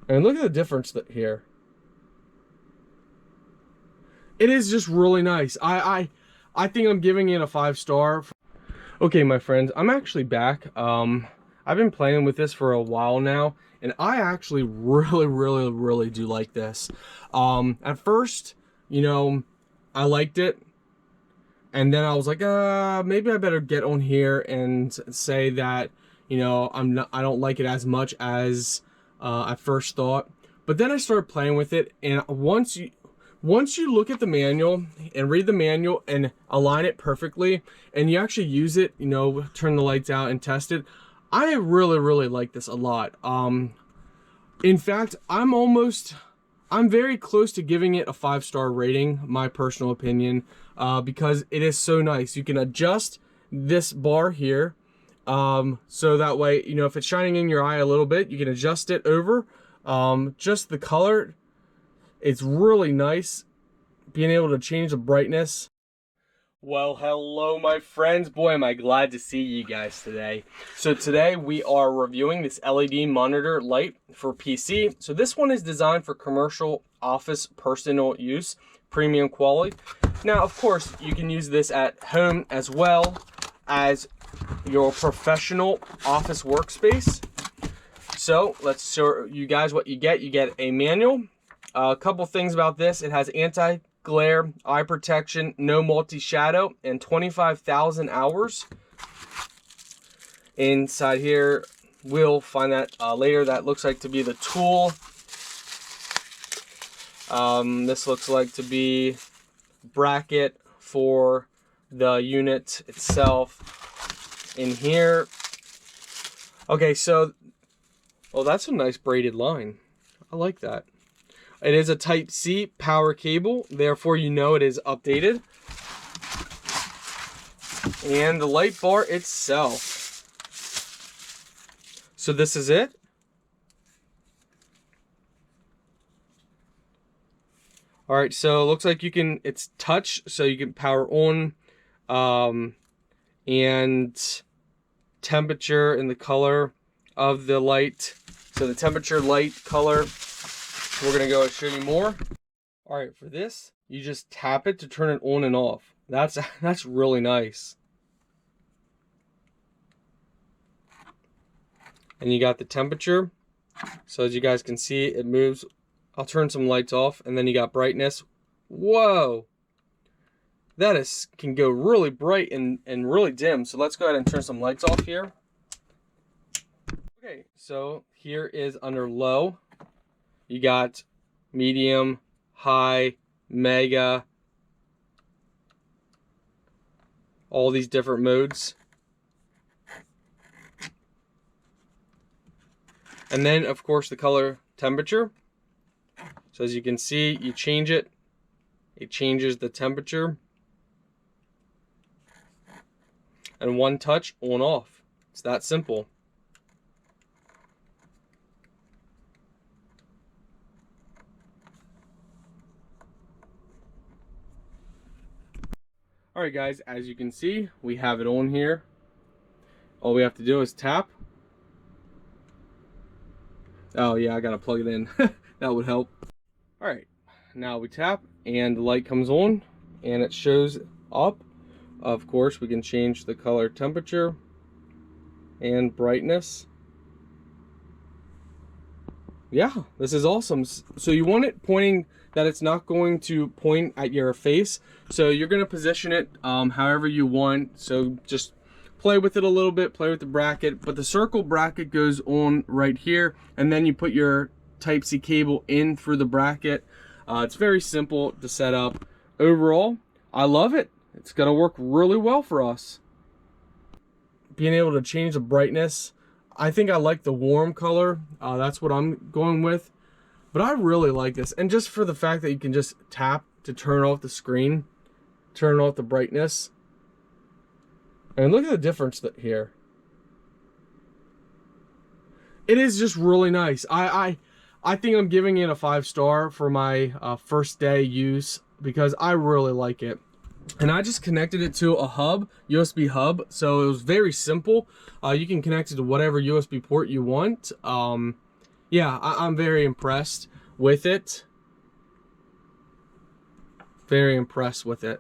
And look at the difference here. It is just really nice. I think I'm giving it a 5-star. Okay, my friends, I'm actually back. I've been playing with this for a while now, and I actually really do like this. At first, you know, I liked it, and then I was like, maybe I better get on here and say that, you know, I don't like it as much as I first thought. But then I started playing with it, and once you look at the manual and read the manual and align it perfectly, and you actually use it, you know, turn the lights out and test it, I really like this a lot. In fact, I'm very close to giving it a 5-star rating, my personal opinion, because it is so nice. You can adjust this bar here, so that way, you know, if it's shining in your eye a little bit, you can adjust it over. Just the color, it's really nice being able to change the brightness. Well, hello my friends. Boy, am I glad to see you guys today. So today we are reviewing this LED monitor light for PC. So this one is designed for commercial, office, personal use, premium quality. Now, of course, you can use this at home as well as your professional office workspace. So let's show you guys what you get. You get a manual. A couple things about this: it has anti-glare, eye protection, no multi-shadow, and 25,000 hours. Inside here, we'll find that later. That looks like to be the tool. This looks like to be bracket for the unit itself in here. Okay, so, oh, that's a nice braided line. I like that. It is a Type-C power cable, therefore you know it is updated. And the light bar itself. So this is it. Alright, so it looks like you can, it's touch, so you can power on, and temperature and the color of the light. So the temperature, light, color. We're gonna go and show you more. All right, for this, you just tap it to turn it on and off. That's really nice. And you got the temperature. So as you guys can see, it moves. I'll turn some lights off, and then you got brightness. Whoa, that can go really bright and really dim. So let's go ahead and turn some lights off here. Okay, so here is under low. You got medium, high, mega, all these different modes. And then, of course, the color temperature. So as you can see, you change it. It changes the temperature. And one touch, on, off. It's that simple. Alright guys, as you can see, we have it on here. All we have to do is tap. Oh yeah, I gotta plug it in. That would help. Alright, now we tap and the light comes on and it shows up. Of course, we can change the color, temperature, and brightness. Yeah, this is awesome. So you want it pointing that it's not going to point at your face. So you're going to position it however you want. So just play with it a little bit, play with the bracket. But the circle bracket goes on right here. And then you put your Type-C cable in through the bracket. It's very simple to set up. Overall, I love it. It's going to work really well for us. Being able to change the brightness. I think I like the warm color. That's what I'm going with. But I really like this. And just for the fact that you can just tap to turn off the screen, turn off the brightness. And look at the difference here. It is just really nice. I think I'm giving it a 5-star for my first day use because I really like it. And I just connected it to a hub, USB hub, so it was very simple. You can connect it to whatever USB port you want. yeah, I'm very impressed with it. Very impressed with it.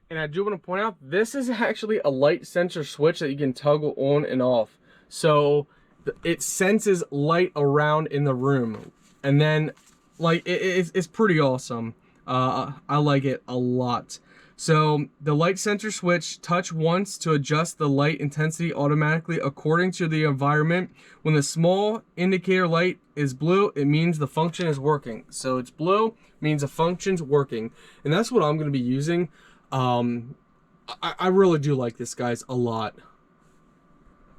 And I do want to point out, this is actually a light sensor switch that you can toggle on and off. So it senses light around in the room. And then, like, it's pretty awesome. I like it a lot. So the light sensor switch, touch once to adjust the light intensity automatically according to the environment. When the small indicator light is blue, it means the function is working. So it's blue, means the function's working. And that's what I'm going to be using. I really do like this, guys, a lot.